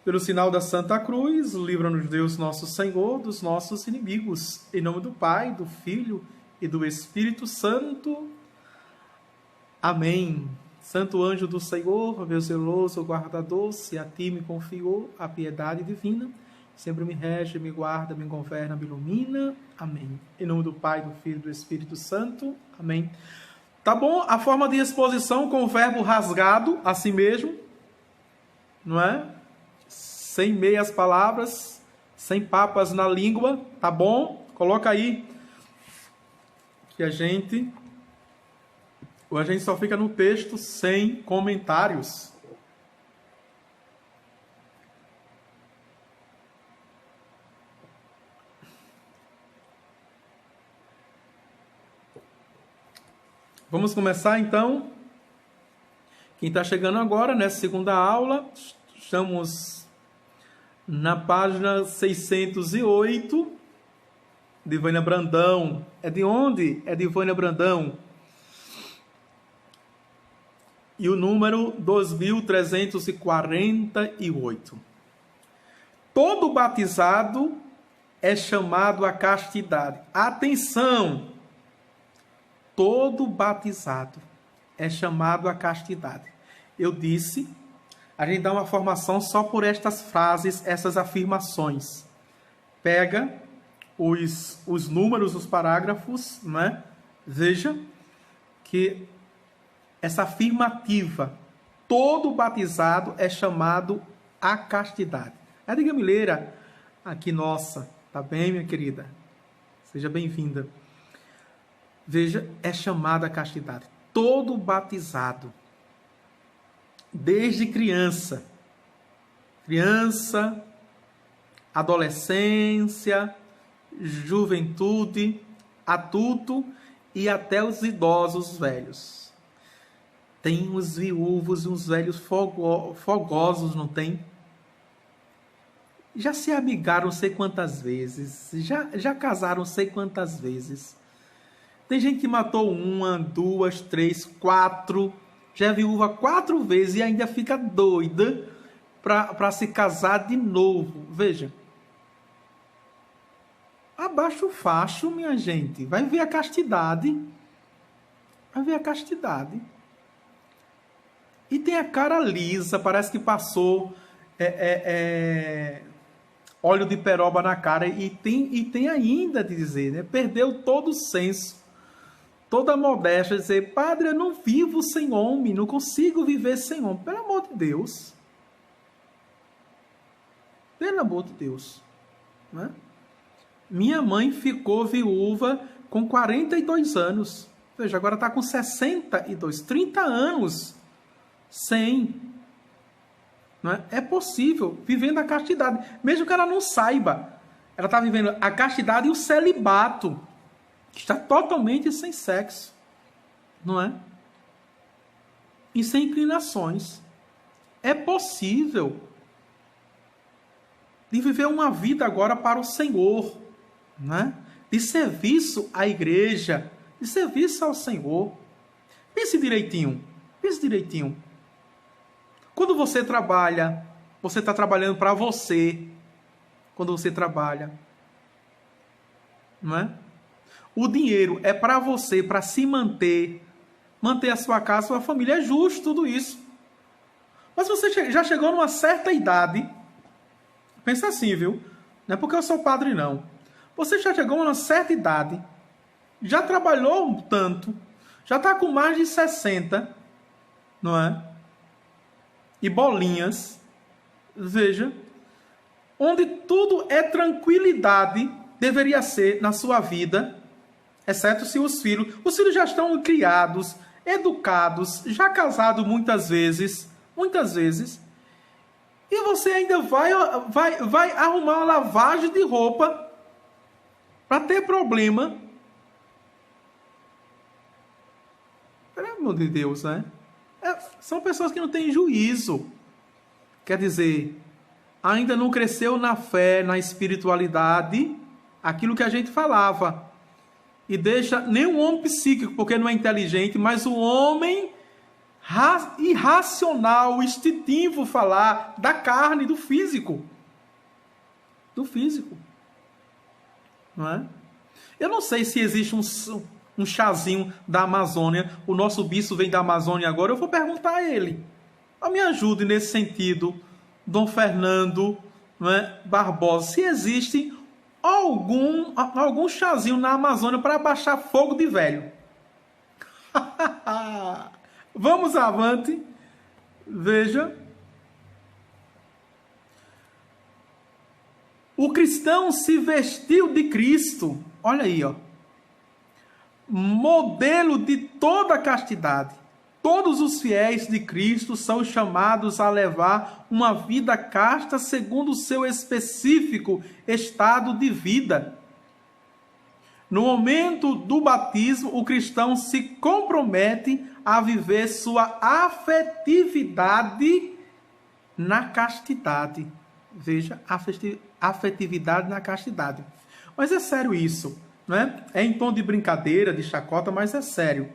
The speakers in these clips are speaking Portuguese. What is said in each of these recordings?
Pelo sinal da Santa Cruz, livra-nos Deus nosso Senhor dos nossos inimigos. Em nome do Pai, do Filho e do Espírito Santo. Amém. Santo anjo do Senhor, meu zeloso guardador, se a ti me confiou a piedade divina, sempre me rege, me guarda, me governa, me ilumina. Amém. Em nome do Pai, do Filho e do Espírito Santo. Amém. Tá bom? A forma de exposição com o verbo rasgado, assim mesmo, não é? Sem meias palavras, sem papas na língua, tá bom? Coloca aí que a gente só fica no texto sem comentários. Vamos começar então. Quem está chegando agora nessa segunda aula, estamos na página 608 de Vânia Brandão. É de onde? É de Vânia Brandão. E o número 2348. Todo batizado é chamado à castidade. Atenção! Todo batizado é chamado à castidade. Eu disse, a gente dá uma formação só por estas frases, essas afirmações. Pega os números, os parágrafos, né? Veja que essa afirmativa, todo batizado é chamado à castidade. A Edgar Mileira, aqui nossa, tá bem, minha querida? Seja bem-vinda. Veja, é chamado à castidade. Todo batizado, desde criança, adolescência, juventude, adulto e até os idosos velhos. Tem os viúvos e os velhos fogosos, não tem? Já se amigaram sei quantas vezes, já casaram sei quantas vezes. Tem gente que matou 1, 2, 3, 4, já é viúva 4 vezes e ainda fica doida para se casar de novo. Veja. Abaixa o facho, minha gente. Vai ver a castidade. Vai ver a castidade. E tem a cara lisa, parece que passou óleo de peroba na cara. E tem ainda de dizer, né? Perdeu todo o senso. Toda a modéstia, dizer, padre, eu não vivo sem homem, não consigo viver sem homem. Pelo amor de Deus. Pelo amor de Deus. Né? Minha mãe ficou viúva com 42 anos. Veja, agora está com 62, 30 anos sem. Não é? É possível, vivendo a castidade. Mesmo que ela não saiba. Ela está vivendo a castidade e o celibato. Está totalmente sem sexo, não é? E sem inclinações. É possível de viver uma vida agora para o Senhor, né? De serviço à igreja, de serviço ao Senhor. Pense direitinho, pense direitinho. Quando você trabalha, você está trabalhando para você. Quando você trabalha, não é? O dinheiro é para você, para se manter a sua casa, a sua família. É justo tudo isso. Mas você já chegou numa certa idade. Pensa assim, viu? Não é porque eu sou padre, não. Você já chegou numa certa idade. Já trabalhou um tanto. Já está com mais de 60. Não é? E bolinhas. Veja. Onde tudo é tranquilidade. Deveria ser na sua vida. Exceto se os filhos já estão criados, educados, já casados muitas vezes, e você ainda vai arrumar uma lavagem de roupa para ter problema. Pelo amor de Deus, né? São pessoas que não têm juízo. Quer dizer, ainda não cresceu na fé, na espiritualidade, aquilo que a gente falava. E deixa nem o homem psíquico, porque não é inteligente, mas o homem irracional, instintivo falar da carne, do físico. Do físico. Não é? Eu não sei se existe um chazinho da Amazônia. O nosso bispo vem da Amazônia agora. Eu vou perguntar a ele. Me ajude nesse sentido, Dom Fernando, não é, Barbosa, se existe algum chazinho na Amazônia para baixar fogo de velho. Vamos avante. Veja. O cristão se vestiu de Cristo. Olha aí, ó. Modelo de toda a castidade. Todos os fiéis de Cristo são chamados a levar uma vida casta segundo o seu específico estado de vida. No momento do batismo, o cristão se compromete a viver sua afetividade na castidade. Veja, afetividade na castidade. Mas é sério isso, não é? É em tom de brincadeira, de chacota, mas é sério.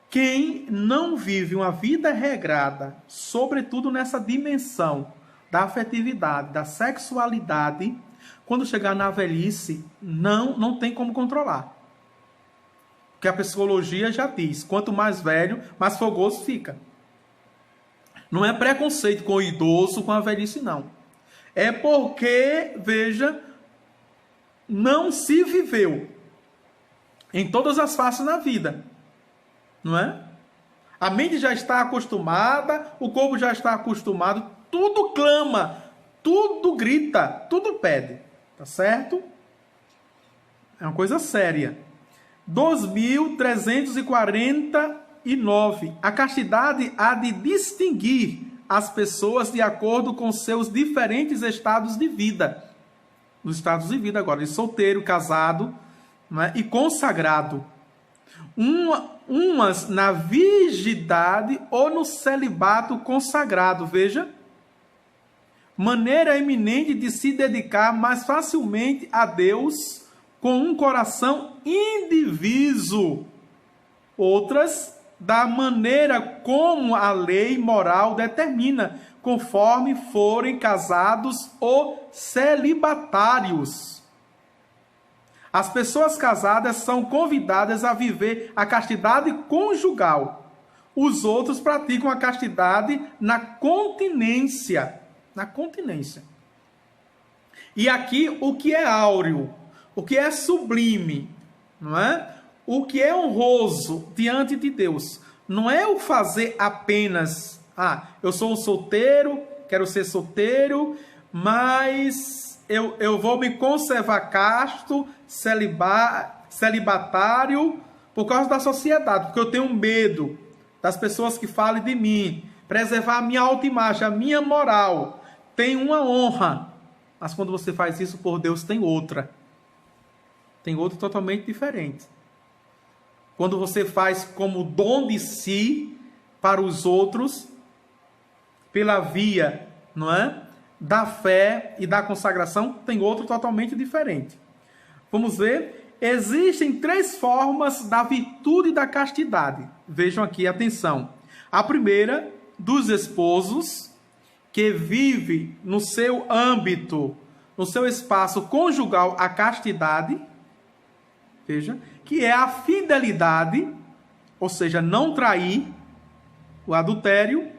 Quem não vive uma vida regrada, sobretudo nessa dimensão da afetividade, da sexualidade, quando chegar na velhice, não tem como controlar. Porque a psicologia já diz, quanto mais velho, mais fogoso fica. Não é preconceito com o idoso, com a velhice, não. É porque, veja, não se viveu em todas as faces da vida. Não é? A mente já está acostumada, o corpo já está acostumado, tudo clama, tudo grita, tudo pede. Tá certo? É uma coisa séria. 2349. A castidade há de distinguir as pessoas de acordo com seus diferentes estados de vida. Os estados de vida agora, de solteiro, casado, não é? E consagrado. Umas na virgindade ou no celibato consagrado, veja. Maneira eminente de se dedicar mais facilmente a Deus com um coração indiviso. Outras, da maneira como a lei moral determina, conforme forem casados ou celibatários. As pessoas casadas são convidadas a viver a castidade conjugal. Os outros praticam a castidade na continência. Na continência. E aqui o que é áureo, o que é sublime, não é? O que é honroso diante de Deus, não é o fazer apenas, eu sou um solteiro, quero ser solteiro, mas eu vou me conservar casto, celibatário, por causa da sociedade, porque eu tenho medo das pessoas que falem de mim, preservar a minha autoimagem, a minha moral. Tem uma honra, mas quando você faz isso por Deus, tem outra. Tem outra totalmente diferente. Quando você faz como dom de si para os outros, pela via, não é? Da fé e da consagração, tem outro totalmente diferente. Vamos ver? Existem 3 formas da virtude da castidade. Vejam aqui, atenção. A primeira, dos esposos, que vive no seu âmbito, no seu espaço conjugal, a castidade, veja, que é a fidelidade, ou seja, não trair, o adultério,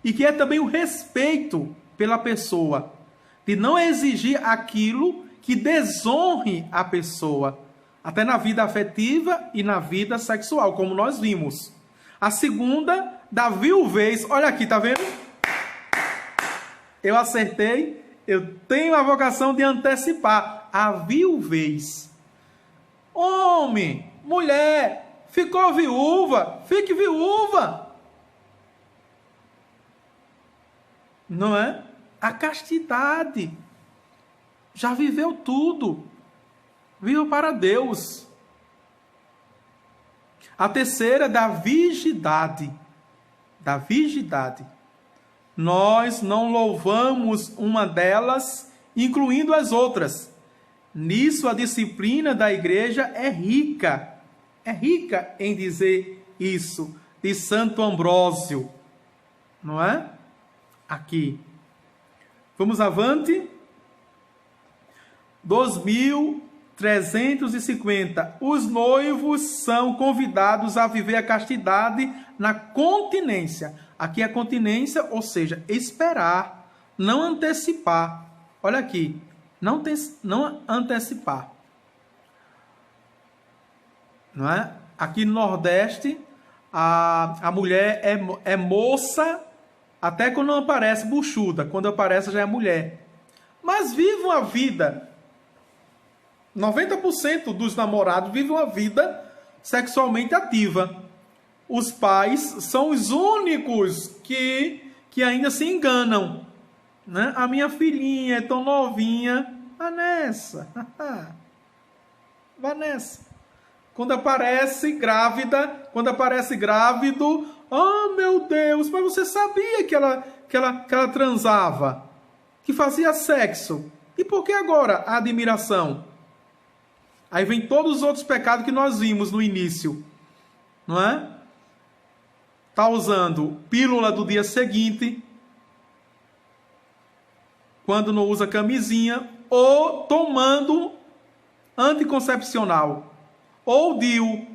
e que é também o respeito pela pessoa, de não exigir aquilo que desonre a pessoa, até na vida afetiva e na vida sexual, como nós vimos. A segunda, da viuvez, olha aqui, tá vendo? Eu acertei, eu tenho a vocação de antecipar a viuvez. Homem, mulher, ficou viúva, fique viúva. Não é? A castidade. Já viveu tudo. Viva para Deus. A terceira, da virgindade. Da virgindade. Nós não louvamos uma delas, incluindo as outras. Nisso a disciplina da igreja é rica em dizer isso, de Santo Ambrósio, não é? Aqui. Vamos avante. 2350. Os noivos são convidados a viver a castidade na continência. Aqui é continência, ou seja, esperar, não antecipar. Olha aqui, não antecipar. Não é? Aqui no Nordeste, a mulher é moça até quando não aparece buchuda. Quando aparece já é mulher. Mas vive uma vida. 90% dos namorados vivem uma vida sexualmente ativa. Os pais são os únicos que ainda se enganam. Né? A minha filhinha é tão novinha. Vanessa. Vanessa. Quando aparece grávida, quando aparece grávido, oh meu Deus, mas você sabia que ela transava, que fazia sexo. E por que agora a admiração? Aí vem todos os outros pecados que nós vimos no início, não é? Tá usando pílula do dia seguinte, quando não usa camisinha, ou tomando anticoncepcional. Ou DIU.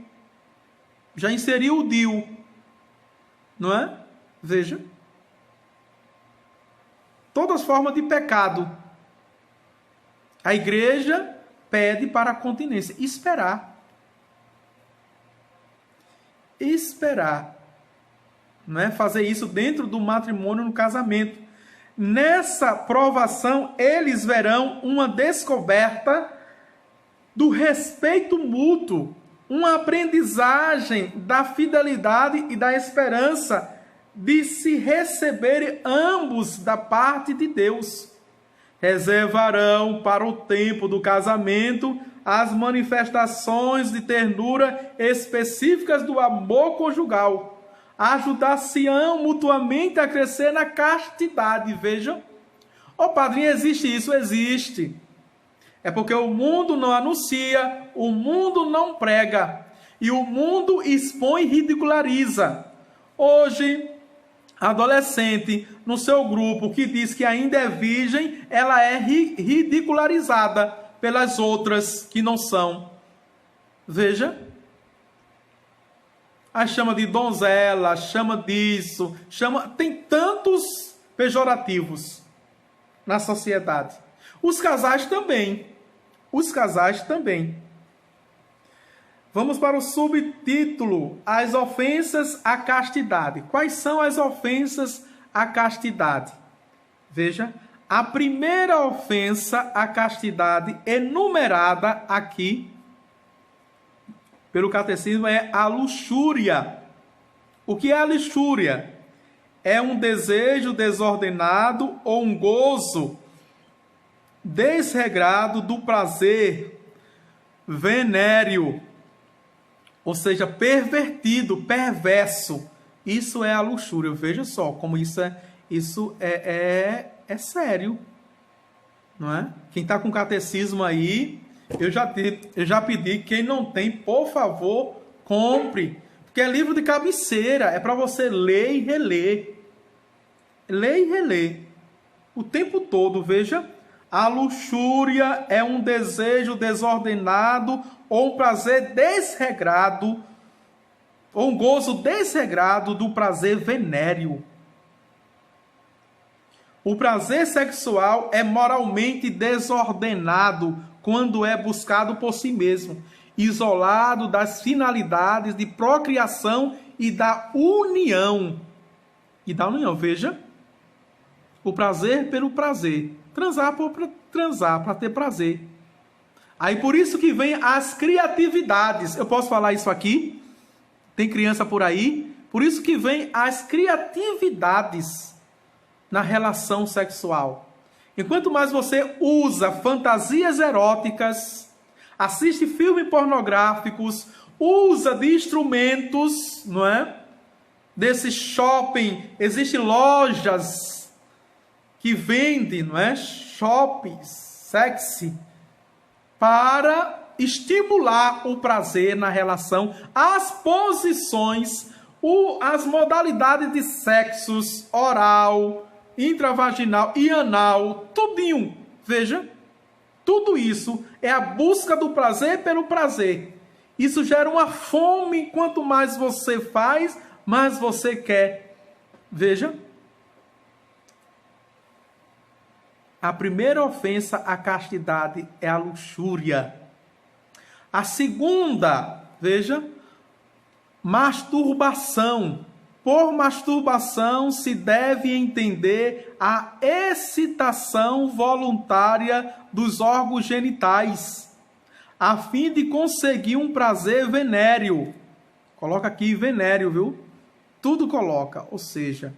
Já inseriu o DIU. Não é? Veja. Todas as formas de pecado. A igreja pede para a continência. Esperar. Esperar. Não é? Fazer isso dentro do matrimônio, no casamento. Nessa provação, eles verão uma descoberta do respeito mútuo, uma aprendizagem da fidelidade e da esperança de se receberem ambos da parte de Deus. Reservarão para o tempo do casamento as manifestações de ternura específicas do amor conjugal. Ajudar-se-ão mutuamente a crescer na castidade. Vejam. Ô padrinho, existe isso? Existe. É porque o mundo não anuncia, o mundo não prega, e o mundo expõe e ridiculariza. Hoje, a adolescente, no seu grupo, que diz que ainda é virgem, ela é ridicularizada pelas outras que não são. Veja. A chama de donzela, chama disso, tem tantos pejorativos na sociedade. Os casais também. Os casais também. Vamos para o subtítulo: as ofensas à castidade. Quais são as ofensas à castidade? Veja, a primeira ofensa à castidade enumerada aqui pelo catecismo é a luxúria. O que é a luxúria? É um desejo desordenado ou um gozo desregrado do prazer venéreo, ou seja, pervertido, perverso. Isso é a luxúria. Veja só como isso é sério, não é? Quem está com catecismo aí, eu já pedi, quem não tem, por favor, compre, porque é livro de cabeceira, é para você ler e reler. Ler e reler o tempo todo. Veja. A luxúria é um desejo desordenado ou um prazer desregrado, ou um gozo desregrado do prazer venéreo. O prazer sexual é moralmente desordenado quando é buscado por si mesmo, isolado das finalidades de procriação e da união. Veja, o prazer pelo prazer. Transar para transar, para ter prazer. Aí por isso que vem as criatividades. Eu posso falar isso aqui? Tem criança por aí? Por isso que vem as criatividades na relação sexual. Enquanto mais você usa fantasias eróticas, assiste filmes pornográficos, usa de instrumentos, não é? Desse shopping, existem lojas que vendem, não é? Shoppings sexy, para estimular o prazer na relação, as posições, As modalidades de sexos, oral, intravaginal e anal, tudinho. Veja, tudo isso é a busca do prazer pelo prazer. Isso gera uma fome. Quanto mais você faz, mais você quer. Veja. A primeira ofensa à castidade é a luxúria. A segunda, veja, masturbação. Por masturbação se deve entender a excitação voluntária dos órgãos genitais, a fim de conseguir um prazer venéreo. Coloca aqui venéreo, viu? Tudo coloca, ou seja,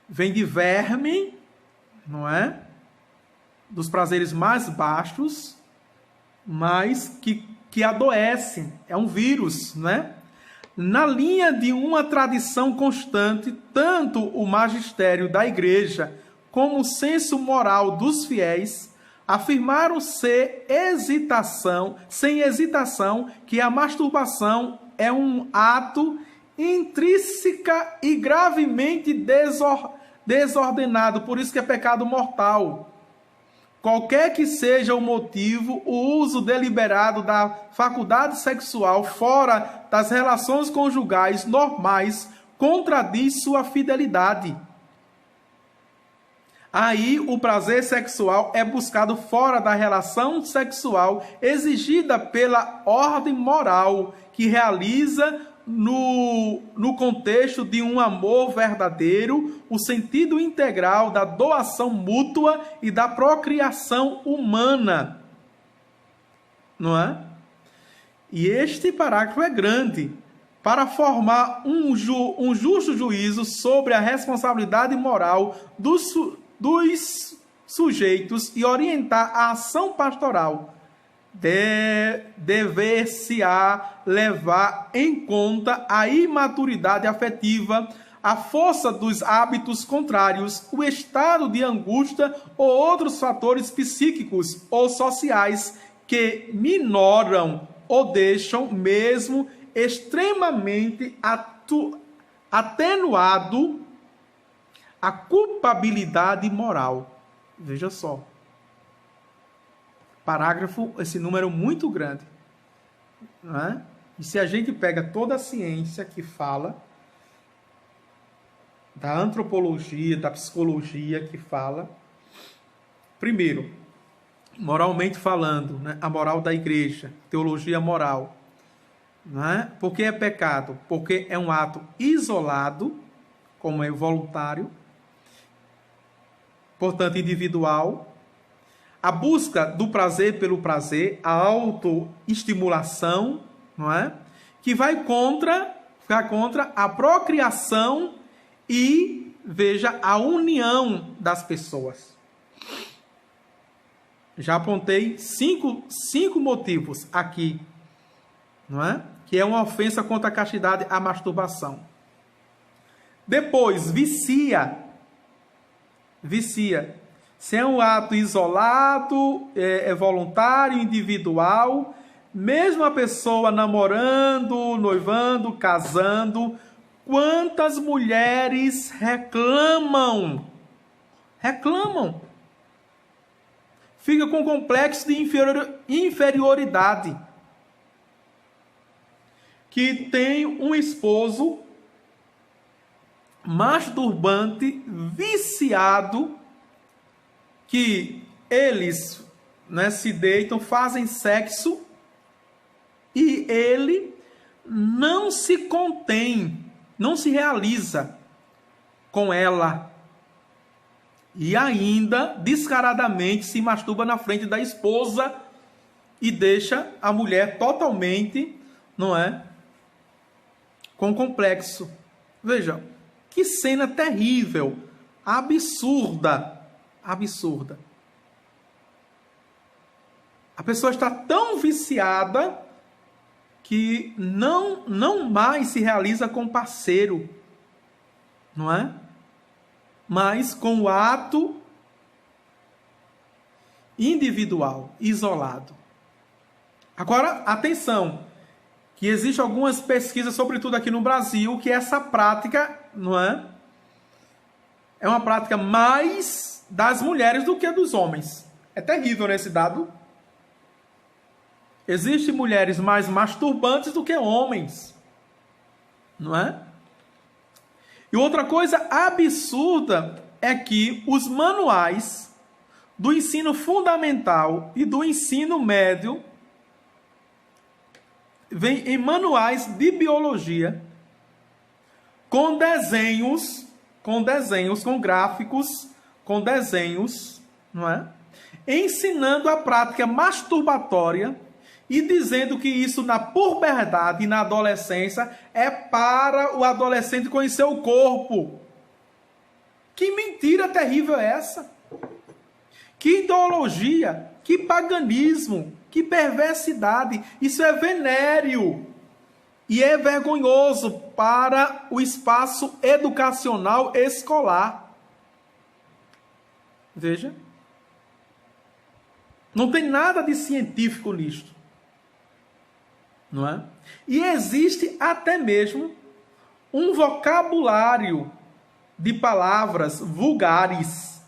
vem de verme, não é? Dos prazeres mais baixos, mas que adoecem. É um vírus, né? Na linha de uma tradição constante, tanto o magistério da igreja como o senso moral dos fiéis afirmaram sem hesitação, que a masturbação é um ato intrínseca e gravemente desordenado, por isso que é pecado mortal. Qualquer que seja o motivo, o uso deliberado da faculdade sexual fora das relações conjugais normais contradiz sua fidelidade. Aí o prazer sexual é buscado fora da relação sexual exigida pela ordem moral que realiza no contexto de um amor verdadeiro, o sentido integral da doação mútua e da procriação humana. Não é? E este parágrafo é grande para formar um justo juízo sobre a responsabilidade moral dos sujeitos e orientar a ação pastoral. Dever-se-á levar em conta a imaturidade afetiva, a força dos hábitos contrários, o estado de angústia ou outros fatores psíquicos ou sociais que minoram ou deixam mesmo extremamente atenuado a culpabilidade moral. Veja só. Parágrafo, esse número muito grande. Não é? E se a gente pega toda a ciência que fala, da antropologia, da psicologia que fala, primeiro, moralmente falando, né? A moral da igreja, teologia moral. Não é? Por que é pecado? Porque é um ato isolado, como é voluntário, portanto individual. A busca do prazer pelo prazer, a autoestimulação, não é? Que vai contra a procriação e, veja, a união das pessoas. Já apontei cinco motivos aqui, não é? Que é uma ofensa contra a castidade, a masturbação. Depois, vicia. Se é um ato isolado, é voluntário, individual, mesmo a pessoa namorando, noivando, casando, quantas mulheres reclamam? Fica com complexo de inferioridade. Que tem um esposo masturbante, viciado, que eles, né, se deitam, fazem sexo e ele não se contém, não se realiza com ela. E ainda, descaradamente, se masturba na frente da esposa e deixa a mulher totalmente, não é, com complexo. Veja, que cena terrível, absurda. A pessoa está tão viciada que não mais se realiza com parceiro, não é? Mas com o ato individual, isolado. Agora, atenção, que existem algumas pesquisas, sobretudo aqui no Brasil, que essa prática, não é? É uma prática mais das mulheres do que dos homens. É terrível nesse dado. Existem mulheres mais masturbantes do que homens, não é? E outra coisa absurda é que os manuais do ensino fundamental e do ensino médio vêm em manuais de biologia com desenhos, com gráficos, com desenhos, não é? Ensinando a prática masturbatória e dizendo que isso na puberdade e na adolescência é para o adolescente conhecer o corpo. Que mentira terrível é essa? Que ideologia, que paganismo, que perversidade. Isso é venéreo e é vergonhoso para o espaço educacional escolar. Veja. Não tem nada de científico nisto. Não é? E existe até mesmo um vocabulário de palavras vulgares,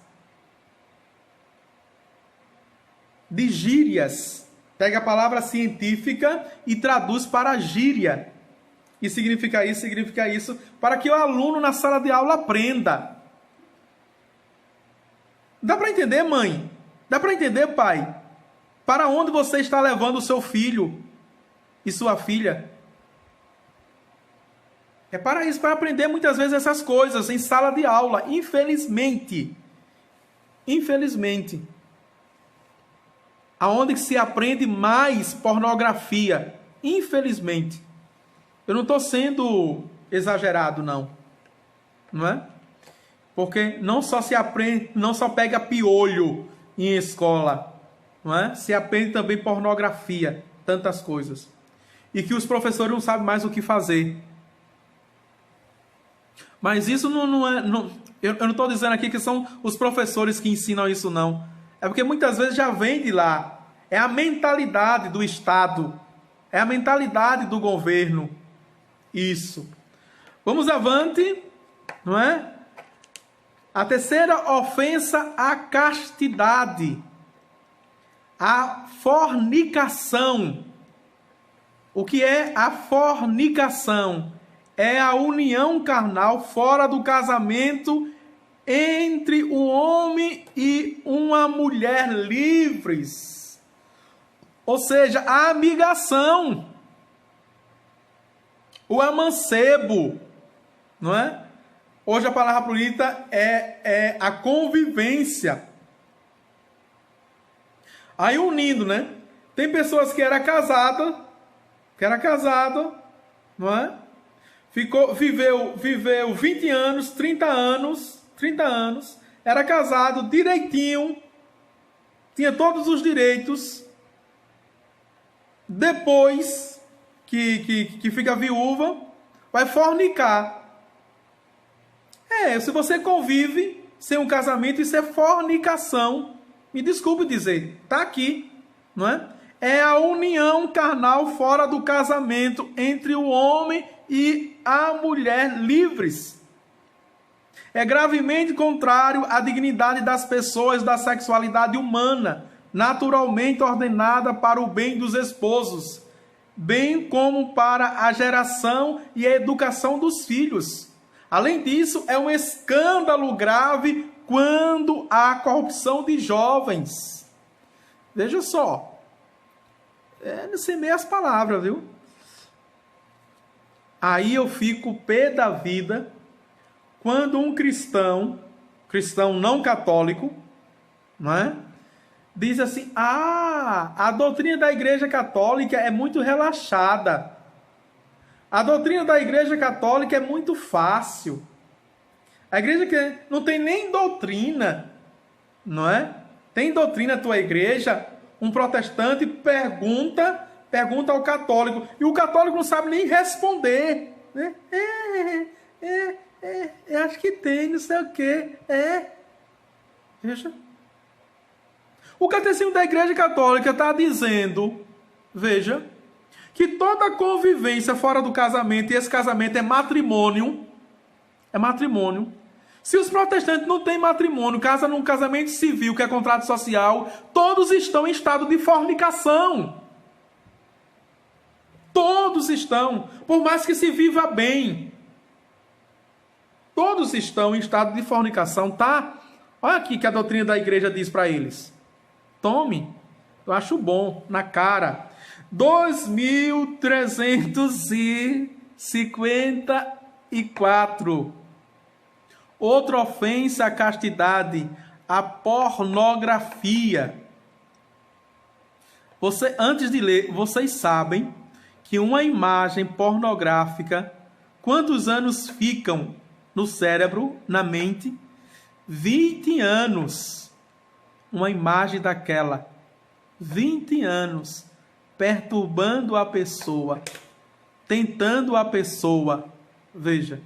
de gírias. Pega a palavra científica e traduz para gíria. E significa isso, para que o aluno na sala de aula aprenda. Dá para entender, mãe? Dá para entender, pai? Para onde você está levando o seu filho e sua filha? É para isso, para aprender muitas vezes essas coisas em sala de aula, infelizmente. Infelizmente. Aonde se aprende mais pornografia, infelizmente. Eu não estou sendo exagerado, não. Não é? Porque não só se aprende, não só pega piolho em escola, não é? Se aprende também pornografia, tantas coisas. E que os professores não sabem mais o que fazer. Mas isso não é... eu não estou dizendo aqui que são os professores que ensinam isso, não. É porque muitas vezes já vem de lá. É a mentalidade do Estado. É a mentalidade do governo. Isso. Vamos avante, não é? A terceira ofensa à castidade. A fornicação. O que é a fornicação? É a união carnal fora do casamento entre um homem e uma mulher livres. Ou seja, a amigação. O amancebo. Não é? Hoje a palavra bonita é a convivência. Aí unindo, né? Tem pessoas que era casada, não é? Viveu 20 anos, 30 anos, era casado direitinho, tinha todos os direitos. Depois que fica viúva, vai fornicar. Se você convive sem um casamento, isso é fornicação. Me desculpe dizer, tá aqui, não é? É a união carnal fora do casamento entre o homem e a mulher livres. É gravemente contrário à dignidade das pessoas da sexualidade humana, naturalmente ordenada para o bem dos esposos, bem como para a geração e a educação dos filhos. Além disso, é um escândalo grave quando há corrupção de jovens. Veja só. Não sei meio as palavras, viu? Aí eu fico pé da vida quando um cristão não católico, não é? Diz assim, a doutrina da Igreja Católica é muito relaxada. A doutrina da Igreja Católica é muito fácil. A igreja que não tem nem doutrina, não é? Tem doutrina a tua igreja? Um protestante pergunta ao católico, e o católico não sabe nem responder. Né? Acho que tem, não sei o quê. Veja. O catecismo da Igreja Católica está dizendo, veja, que toda convivência fora do casamento, e esse casamento é matrimônio, se os protestantes não têm matrimônio, casam num casamento civil, que é contrato social, todos estão em estado de fornicação. Todos estão, por mais que se viva bem. Todos estão em estado de fornicação, tá? Olha aqui que a doutrina da igreja diz para eles. Tome, eu acho bom, na cara. 2354. Outra ofensa à castidade, a pornografia. Antes de ler, vocês sabem que uma imagem pornográfica, quantos anos ficam no cérebro, na mente? 20 anos. Uma imagem daquela. 20 anos. Perturbando a pessoa. Tentando a pessoa. Veja.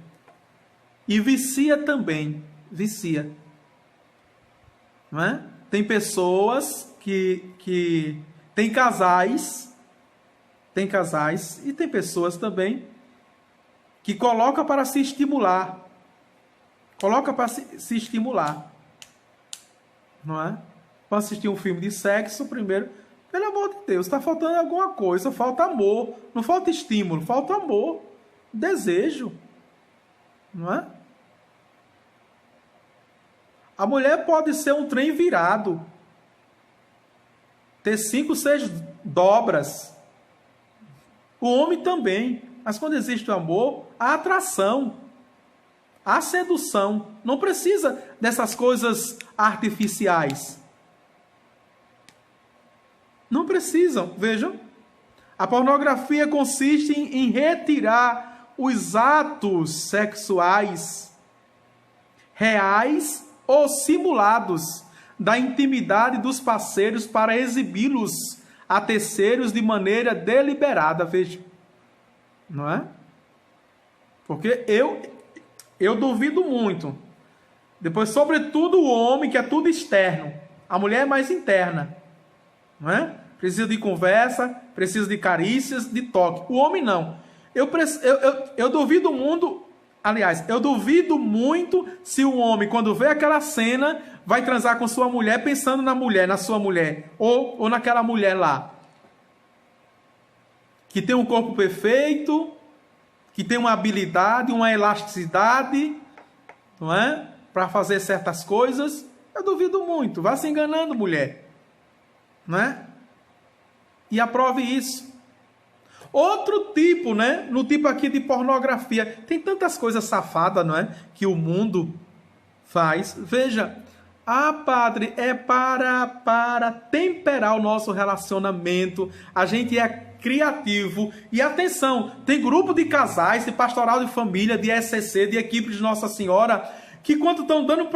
E vicia também. Vicia. Não é? Tem pessoas que tem casais. Tem casais. E tem pessoas também que colocam para se estimular. Coloca para se estimular. Não é? Para assistir um filme de sexo, primeiro, pelo amor de Deus, está faltando alguma coisa, falta amor, não falta estímulo, falta amor, desejo. Não é? A mulher pode ser um trem virado, ter 5, 6 dobras. O homem também. Mas quando existe o amor, há atração. A sedução. Não precisa dessas coisas artificiais. Não precisam. Vejam. A pornografia consiste em retirar os atos sexuais reais ou simulados da intimidade dos parceiros para exibi-los a terceiros de maneira deliberada. Veja. Não é? Porque eu duvido muito. Depois, sobretudo, o homem, que é tudo externo. A mulher é mais interna. Não é? Precisa de conversa, precisa de carícias, de toque. O homem não. Eu duvido muito. Aliás, eu duvido muito se o homem, quando vê aquela cena, vai transar com sua mulher pensando na mulher, na sua mulher. Ou naquela mulher lá. Que tem um corpo perfeito, que tem uma habilidade, uma elasticidade, não é? Para fazer certas coisas. Eu duvido muito. Vá se enganando, mulher. Não é? E aprove isso. Outro tipo, né? No tipo aqui de pornografia. Tem tantas coisas safadas, não é? Que o mundo faz. Veja. Ah, padre, é para temperar o nosso relacionamento. A gente é criativo. E atenção, tem grupo de casais, de pastoral de família, de ECC, de equipe de Nossa Senhora, que quando estão dando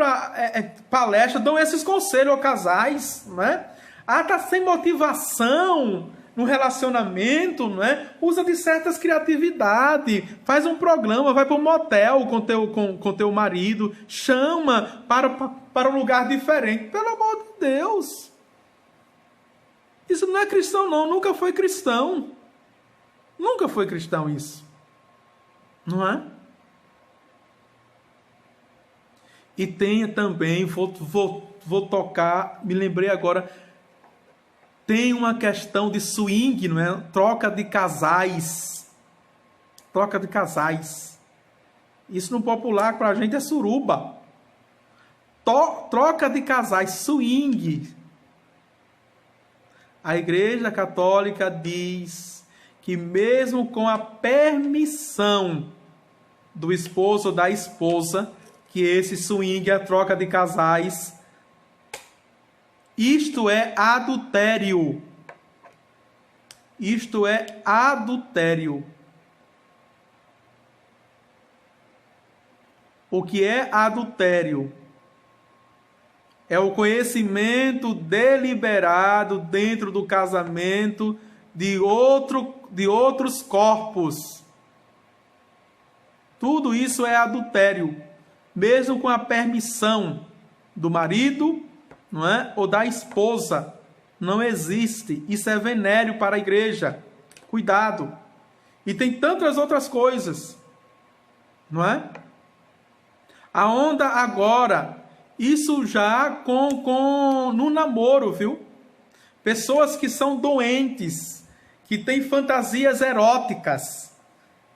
palestra, dão esses conselhos aos casais, né? Ah, tá sem motivação no relacionamento, né? Usa de certas criatividade, faz um programa, vai para um motel com teu marido, chama para um lugar diferente. Pelo amor de Deus! Isso não é cristão, não. Nunca foi cristão. Nunca foi cristão isso. Não é? E tem também, vou tocar, me lembrei agora, tem uma questão de swing, não é? Troca de casais. Troca de casais. Isso no popular para a gente é suruba. Troca de casais, swing. A Igreja Católica diz que mesmo com a permissão do esposo ou da esposa, que esse swing é a troca de casais, isto é adultério. Isto é adultério. O que é adultério? É o conhecimento deliberado dentro do casamento de outros corpos. Tudo isso é adultério, mesmo com a permissão do marido, não é? Ou da esposa. Não existe. Isso é venéreo para a igreja. Cuidado. E tem tantas outras coisas, não é? A onda agora, isso já no namoro, viu? Pessoas que são doentes, que têm fantasias eróticas,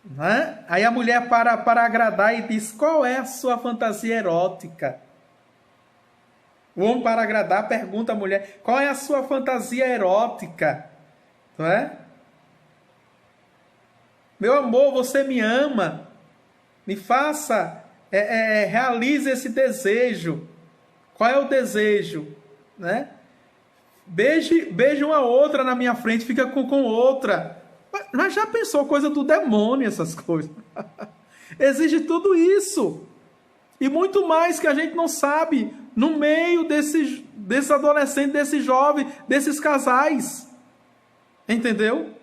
né? Aí a mulher para agradar e diz: qual é a sua fantasia erótica? O homem, para agradar, pergunta à mulher: qual é a sua fantasia erótica? Não é? Meu amor, você me ama? Me faça, realize esse desejo. Qual é o desejo? Né? Beije uma outra na minha frente, fica com outra. Mas já pensou coisa do demônio essas coisas? Exige tudo isso. E muito mais que a gente não sabe no meio desses adolescentes, desses jovens, desses casais. Entendeu?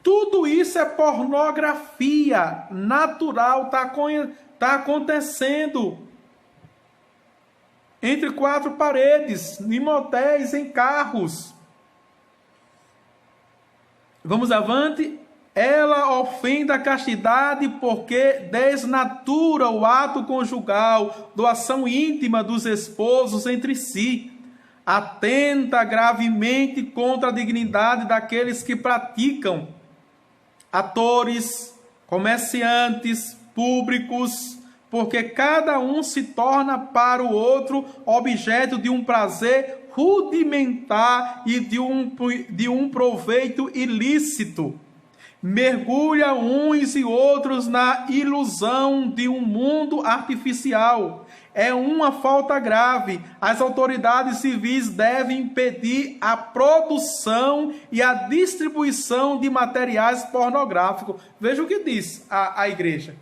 Tudo isso é pornografia natural, tá acontecendo entre quatro paredes, em motéis, em carros. Vamos avante. Ela ofende a castidade porque desnatura o ato conjugal, doação íntima dos esposos entre si. Atenta gravemente contra a dignidade daqueles que praticam. Atores, comerciantes, públicos, porque cada um se torna para o outro objeto de um prazer rudimentar e de um proveito ilícito. Mergulha uns e outros na ilusão de um mundo artificial. É uma falta grave. As autoridades civis devem impedir a produção e a distribuição de materiais pornográficos. Veja o que diz a igreja.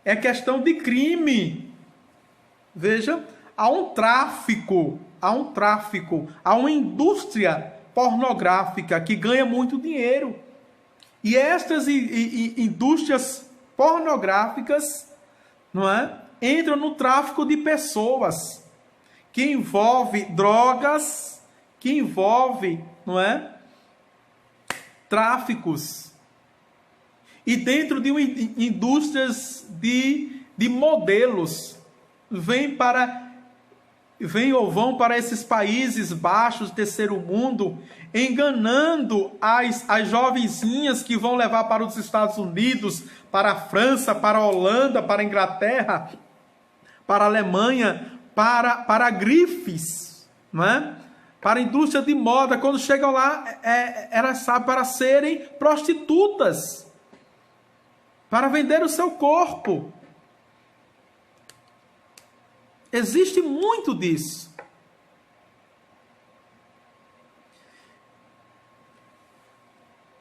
É questão de crime. Veja, há um tráfico, há uma indústria pornográfica que ganha muito dinheiro. E estas indústrias pornográficas, não é, entram no tráfico de pessoas, que envolve drogas, que envolve, não é, tráficos. E dentro de indústrias de modelos, vão para esses países baixos, terceiro mundo, enganando as jovenzinhas que vão levar para os Estados Unidos, para a França, para a Holanda, para a Inglaterra, para a Alemanha, para grifes, não é? Para a indústria de moda. Quando chegam lá, elas sabem, para serem prostitutas, para vender o seu corpo. Existe muito disso.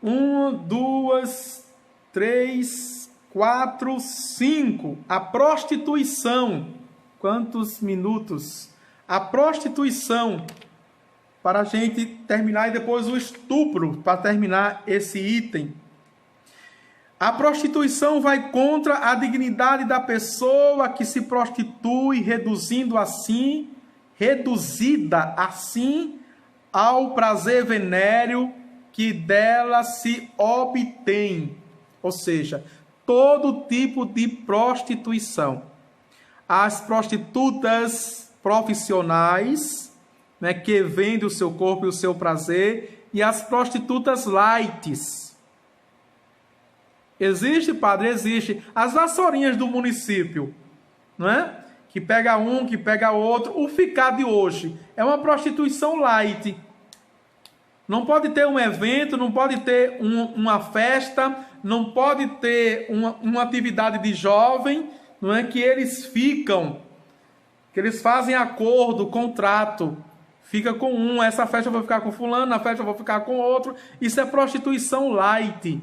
Um, duas, três, quatro, cinco. A prostituição. Quantos minutos? A prostituição. Para a gente terminar, e depois o estupro, para terminar esse item. A prostituição vai contra a dignidade da pessoa que se prostitui, reduzida assim ao prazer venéreo que dela se obtém. Ou seja, todo tipo de prostituição. As prostitutas profissionais, né, que vendem o seu corpo e o seu prazer, e as prostitutas lights. Existe, padre? Existe. As vassourinhas do município, não é? Que pega um, que pega outro. O ficar de hoje é uma prostituição light. Não pode ter um evento, não pode ter uma festa, não pode ter uma atividade de jovem, não é? Que eles fazem acordo, contrato. Fica com um, essa festa eu vou ficar com fulano, na festa eu vou ficar com outro. Isso é prostituição light.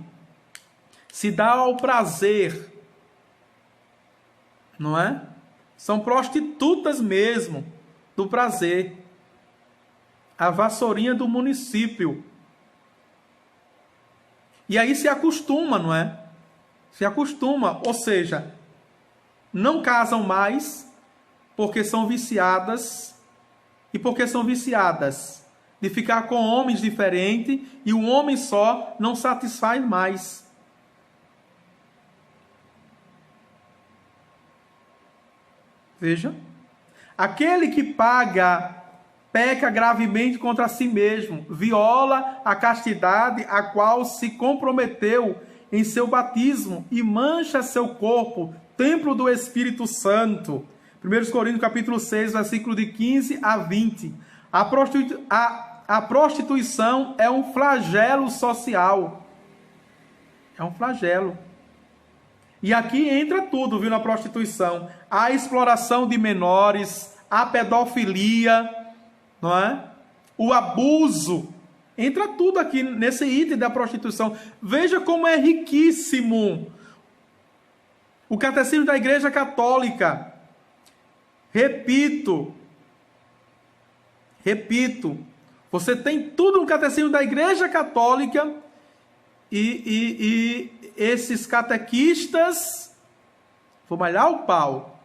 Se dá ao prazer, não é? São prostitutas mesmo, do prazer. A vassourinha do município. E aí se acostuma, não é? Se acostuma, ou seja, não casam mais porque são viciadas. E porque são viciadas? de ficar com homens diferentes, e um homem só não satisfaz mais. Veja, aquele que peca gravemente contra si mesmo, viola a castidade a qual se comprometeu em seu batismo e mancha seu corpo, templo do Espírito Santo. 1 Coríntios capítulo 6, versículo de 15 a 20. A prostituição é um flagelo social. É um flagelo. E aqui entra tudo, viu, na prostituição. A exploração de menores, a pedofilia, não é? O abuso. Entra tudo aqui nesse item da prostituição. Veja como é riquíssimo o Catecismo da Igreja Católica. Repito, você tem tudo no Catecismo da Igreja Católica e esses catequistas, vou malhar o pau,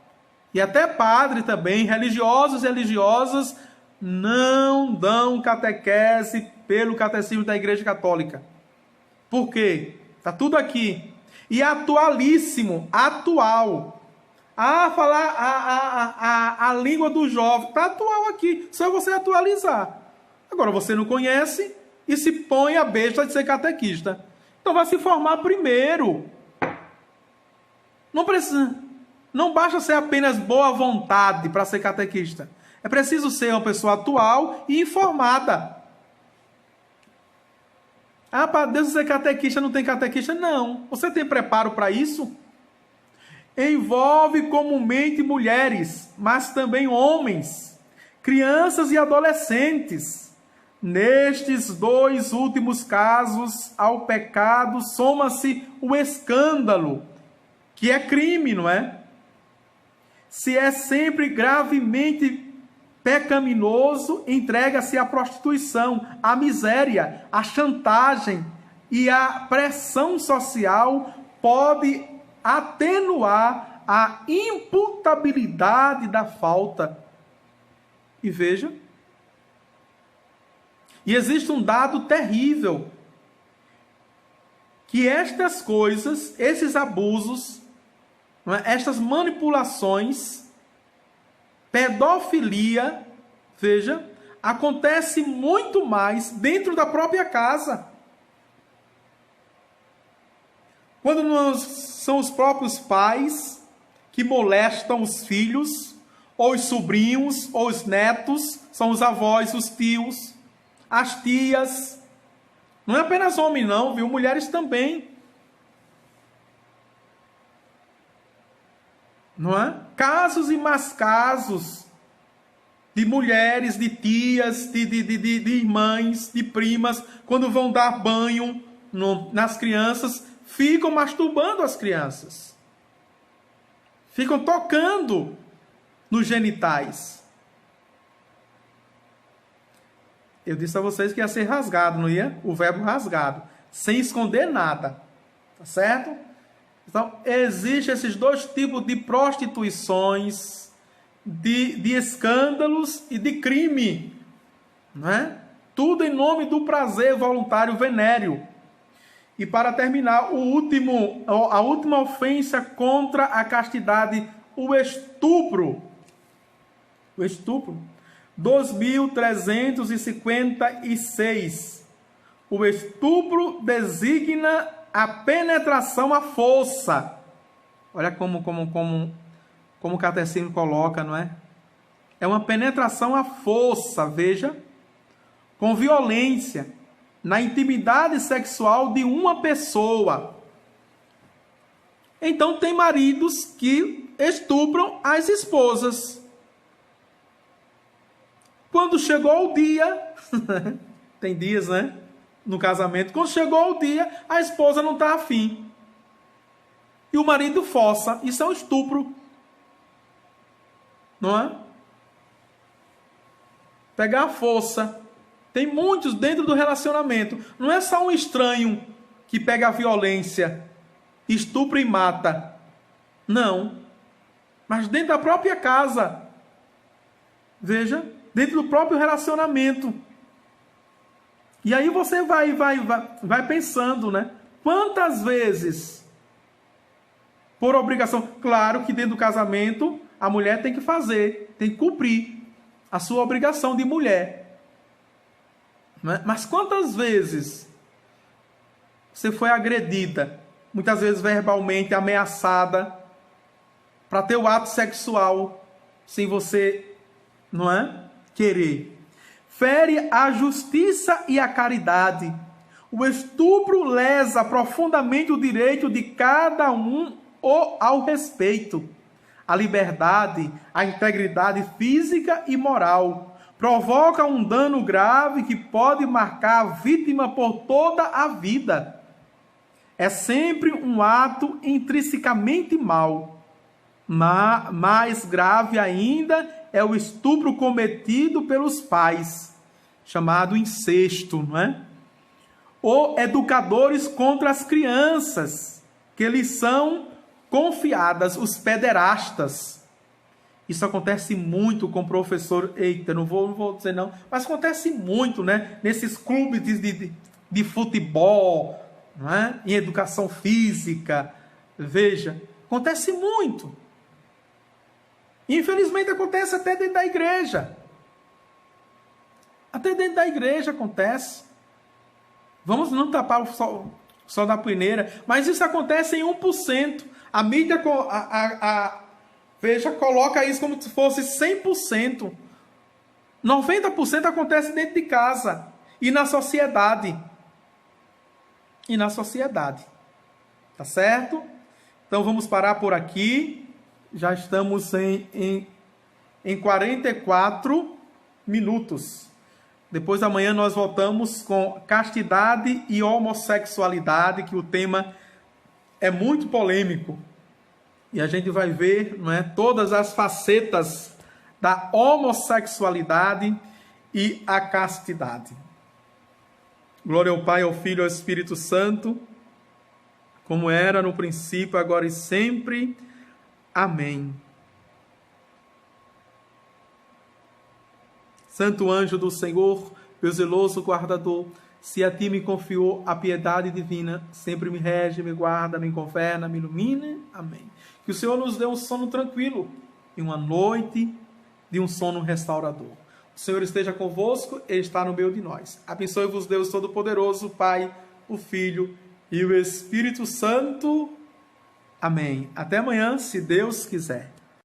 e até padre também, religiosos e religiosas, não dão catequese pelo Catecismo da Igreja Católica. Por quê? Está tudo aqui. E atualíssimo, atual. Falar a língua do jovem, está atual aqui, só você atualizar. Agora você não conhece e se põe a besta de ser catequista. Então vai se formar primeiro. Não precisa, não basta ser apenas boa vontade para ser catequista. É preciso ser uma pessoa atual e informada. Para Deus ser catequista, não tem catequista? Não. Você tem preparo para isso? Envolve comumente mulheres, mas também homens, crianças e adolescentes. Nestes dois últimos casos, ao pecado soma-se o escândalo, que é crime, não é? Se é sempre gravemente pecaminoso, entrega-se à prostituição, à miséria, à chantagem e à pressão social pode atenuar a imputabilidade da falta. E veja, e existe um dado terrível, que estas coisas, esses abusos, não é? Estas manipulações, pedofilia, veja, acontece muito mais dentro da própria casa. Quando não são os próprios pais que molestam os filhos, ou os sobrinhos, ou os netos, são os avós, os tios, as tias. Não é apenas homem não, viu? Mulheres também. Não é? Casos e mais casos de mulheres, de tias, de irmãs, de primas, quando vão dar banho nas crianças, ficam masturbando as crianças. Ficam tocando nos genitais. Eu disse a vocês que ia ser rasgado, não ia? O verbo rasgado, sem esconder nada. Tá certo? Então, existem esses dois tipos de prostituições, de escândalos e de crime. Não é? Tudo em nome do prazer voluntário venéreo. E para terminar, a última ofensa contra a castidade, o estupro. O estupro. 2356. O estupro designa a penetração à força. Olha como o catecismo coloca, não é? É uma penetração à força, veja, com violência, na intimidade sexual de uma pessoa. Então tem maridos que estupram as esposas. Quando chegou o dia, tem dias, né? No casamento, quando chegou o dia, a esposa não está afim. E o marido força. Isso é um estupro. Não é? Pegar a força. Tem muitos dentro do relacionamento. Não é só um estranho que pega a violência, estupra e mata. Não. Mas dentro da própria casa. Veja, dentro do próprio relacionamento. E aí você vai pensando, né? Quantas vezes, por obrigação, claro que dentro do casamento, a mulher tem que fazer, tem que cumprir a sua obrigação de mulher. Mas quantas vezes você foi agredida, muitas vezes verbalmente ameaçada, para ter o ato sexual, sem você, não é, querer? Fere a justiça e a caridade. O estupro lesa profundamente o direito de cada um ao respeito, a liberdade, a integridade física e moral. Provoca um dano grave que pode marcar a vítima por toda a vida. É sempre um ato intrinsecamente mau. Mais grave ainda é o estupro cometido pelos pais, chamado incesto, não é? Ou educadores contra as crianças, que lhes são confiadas, os pederastas. Isso acontece muito com professor, não vou dizer não, mas acontece muito, né? Nesses clubes de futebol, não é? Em educação física, veja, acontece muito. Infelizmente acontece até dentro da igreja. Até dentro da igreja acontece. Vamos não tapar o sol da peneira, mas isso acontece em 1%. A mídia, veja, coloca isso como se fosse 100%. 90% acontece dentro de casa e na sociedade. Tá certo? Então vamos parar por aqui. Já estamos em 44 minutos. Depois da manhã nós voltamos com castidade e homossexualidade, que o tema é muito polêmico. E a gente vai ver, não é, todas as facetas da homossexualidade e a castidade. Glória ao Pai, ao Filho e ao Espírito Santo, como era no princípio, agora e sempre. Amém. Santo anjo do Senhor, meu zeloso guardador, se a ti me confiou a piedade divina, sempre me rege, me guarda, me governa, me ilumina. Amém. Que o Senhor nos dê um sono tranquilo e uma noite de um sono restaurador. O Senhor esteja convosco, Ele está no meio de nós. Abençoe-vos Deus Todo-Poderoso, Pai, o Filho e o Espírito Santo. Amém. Até amanhã, se Deus quiser.